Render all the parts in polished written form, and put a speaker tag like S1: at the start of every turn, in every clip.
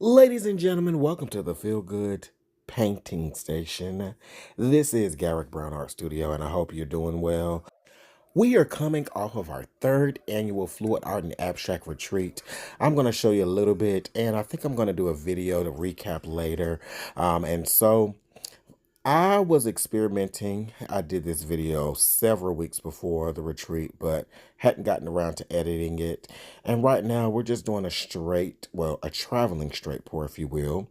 S1: Ladies and gentlemen, welcome to the Feel Good Painting Station. This is Garrick Brown Art Studio, and I hope you're doing well. We are coming off of our third annual Fluid Art and Abstract Retreat. I'm going to show you a little bit, and I think I'm going to do a video to recap later. And so I was experimenting. I did this video several weeks before the retreat, but hadn't gotten around to editing it. And right now we're just doing a traveling straight pour, if you will.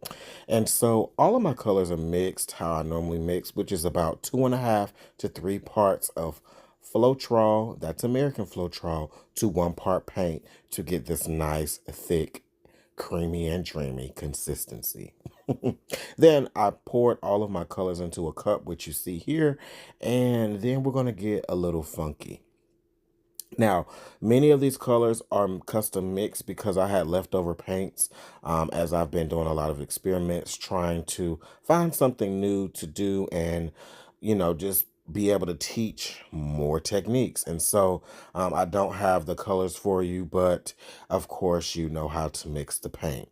S1: And so all of my colors are mixed how I normally mix, which is about 2.5 to 3 parts of Floetrol, that's American Floetrol, to 1 part paint to get this nice, thick, creamy and dreamy consistency. Then I poured all of my colors into a cup, which you see here, and then we're going to get a little funky. Now, many of these colors are custom mixed because I had leftover paints as I've been doing a lot of experiments trying to find something new to do and, just be able to teach more techniques. And so I don't have the colors for you, but of course, you know how to mix the paint.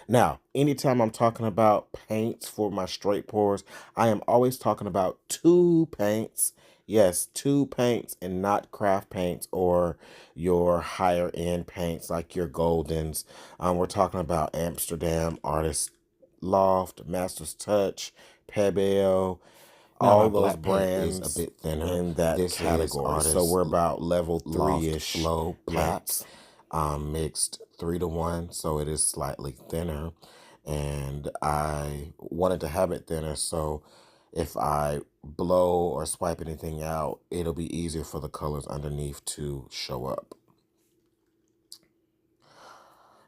S1: Now, anytime I'm talking about paints for my straight pours, I am always talking about two paints. Yes, two paints and not craft paints or your higher end paints like your Goldens. We're talking about Amsterdam, Artist Loft, Master's Touch, Pebble,
S2: Now my
S1: all those
S2: black paint is a
S1: brands
S2: bit thinner.
S1: in that
S2: This is
S1: category. So
S2: Artist
S1: we're about level
S2: Loft
S1: 3-ish
S2: Flow
S1: paints,
S2: Paints.
S1: mixed 3 to 1, so it is slightly thinner. And I wanted to have it thinner, so if I blow or swipe anything out, it'll be easier for the colors underneath to show up.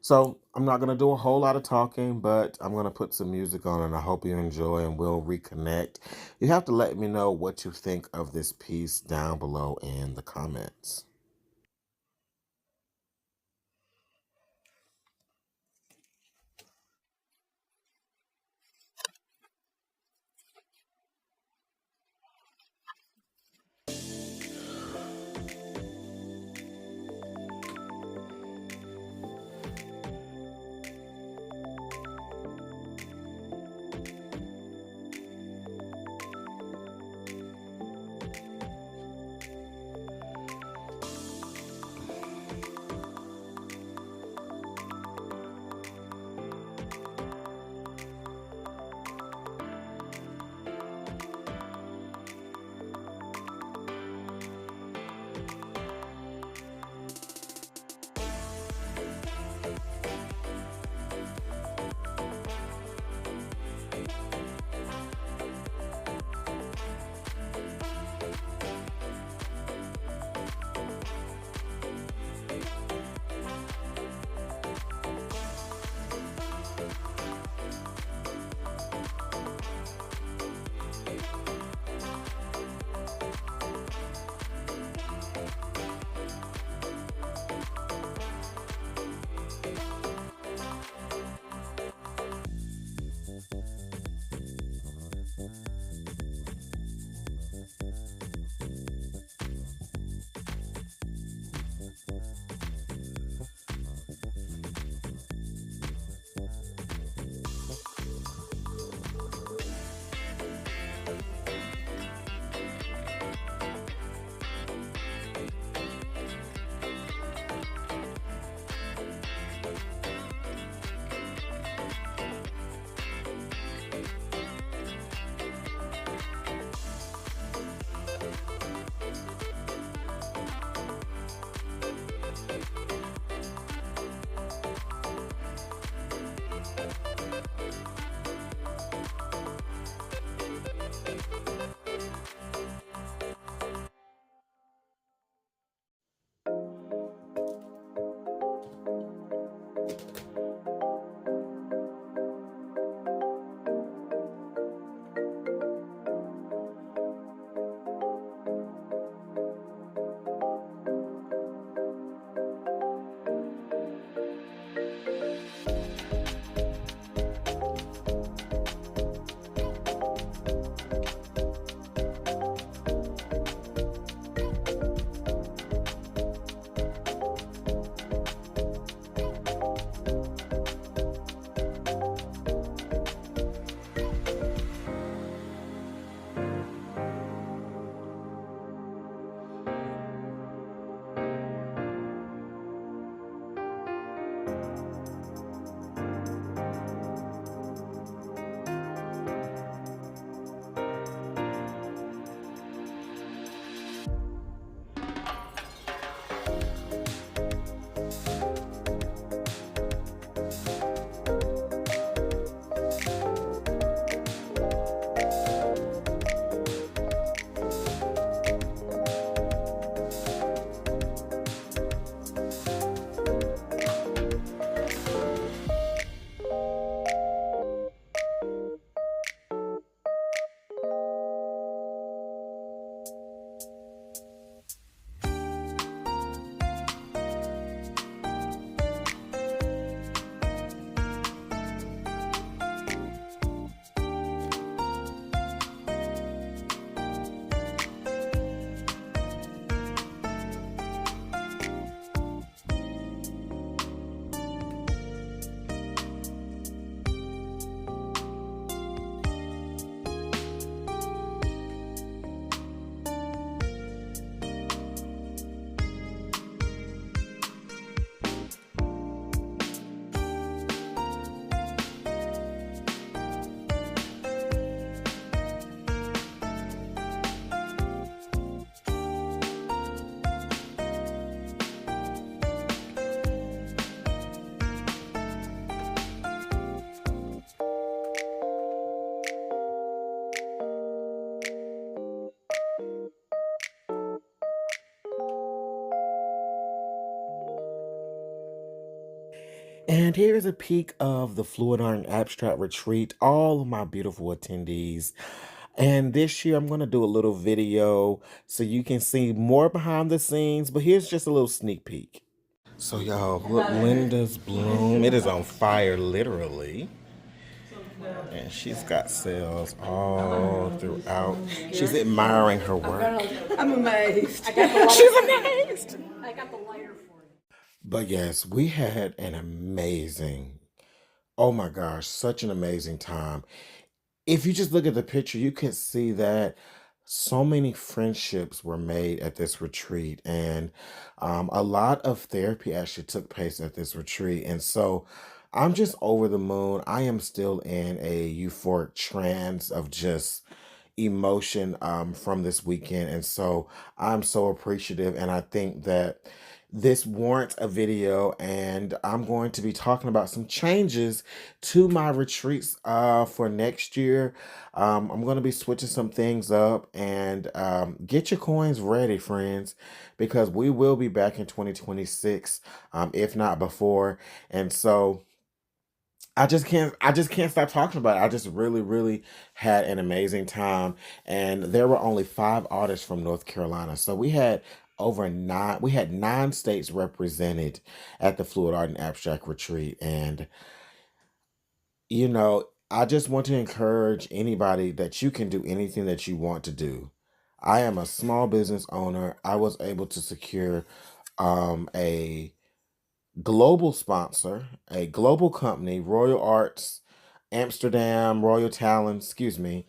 S1: So I'm not going to do a whole lot of talking, but I'm going to put some music on and I hope you enjoy and we'll reconnect. You have to let me know what you think of this piece down below in the comments. And here's a peek of the Fluid Art and Abstract Retreat, all of my beautiful attendees. And this year I'm going to do a little video so you can see more behind the scenes, but here's just a little sneak peek. So y'all, look, Linda's bloom. It is on fire, literally. And she's got cells all throughout. She's admiring her work.
S2: I'm amazed.
S1: She's amazed.
S2: I got the lighter for you.
S1: But yes, we had an amazing, oh my gosh, such an amazing time. If you just look at the picture, you can see that so many friendships were made at this retreat, and a lot of therapy actually took place at this retreat. And so I'm just over the moon. I am still in a euphoric trance of just emotion from this weekend. And so I'm so appreciative. And I think that this warrants a video, and I'm going to be talking about some changes to my retreats for next year. I'm going to be switching some things up, and get your coins ready, friends, because we will be back in 2026, if not before. And so I just can't stop talking about it. I just really had an amazing time. And there were only 5 artists from North Carolina. So we had 9 states represented at the Fluid Art and Abstract Retreat. And I just want to encourage anybody that you can do anything that you want to do. I am a small business owner. I was able to secure a global sponsor, a global company, Royal Arts Amsterdam, Royal Talent, excuse me,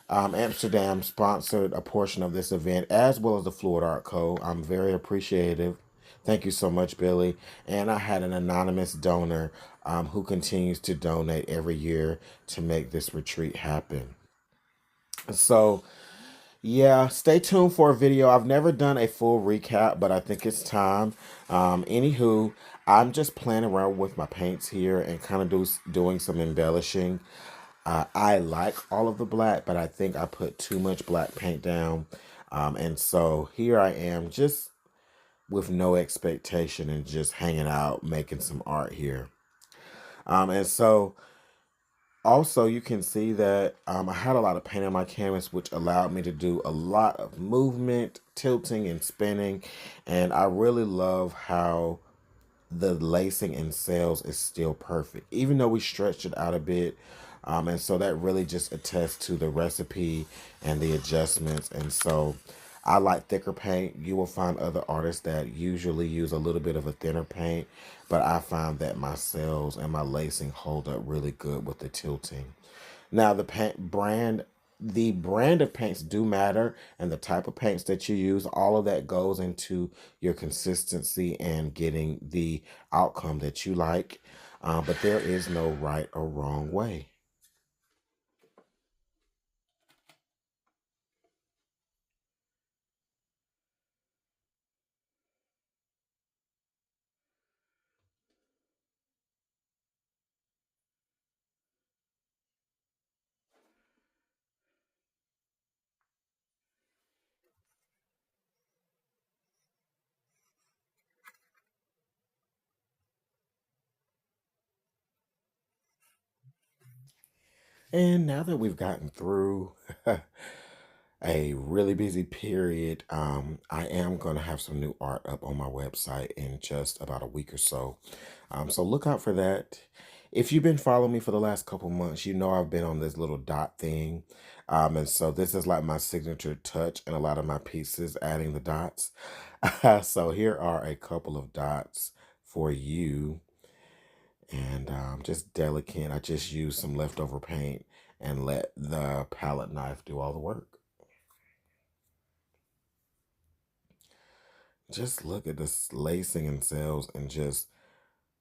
S1: Amsterdam sponsored a portion of this event, as well as the Fluid Art Co. I'm very appreciative. Thank you so much, Billy. And I had an anonymous donor who continues to donate every year to make this retreat happen. So, yeah, stay tuned for a video. I've never done a full recap, but I think it's time. Anywho, I'm just playing around with my paints here and kind of doing some embellishing. I like all of the black, but I think I put too much black paint down. And so here I am, just with no expectation and just hanging out, making some art here. And so also, you can see that I had a lot of paint on my canvas, which allowed me to do a lot of movement, tilting, and spinning. And I really love how the lacing and sails is still perfect, even though we stretched it out a bit. And so that really just attests to the recipe and the adjustments. And so I like thicker paint. You will find other artists that usually use a little bit of a thinner paint, but I find that my sails and my lacing hold up really good with the tilting. Now the brand of paints do matter, and the type of paints that you use, all of that goes into your consistency and getting the outcome that you like. But there is no right or wrong way. And now that we've gotten through a really busy period, I am going to have some new art up on my website in just about a week or so. So look out for that. If you've been following me for the last couple months, you know I've been on this little dot thing. And so this is like my signature touch in a lot of my pieces, adding the dots. So here are a couple of dots for you. And just delicate. I just used some leftover paint and let the palette knife do all the work. Just look at this lacing and cells and just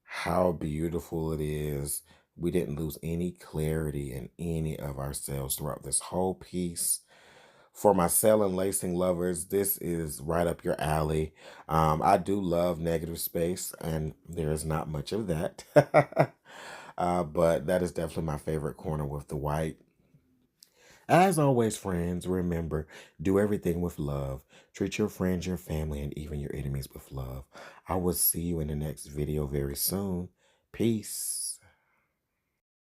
S1: how beautiful it is. We didn't lose any clarity in any of our cells throughout this whole piece. For my cell and lacing lovers, this is right up your alley. I do love negative space, and there is not much of that. But that is definitely my favorite corner with the white. As always, friends, remember, do everything with love. Treat your friends, your family, and even your enemies with love. I will see you in the next video very soon. Peace.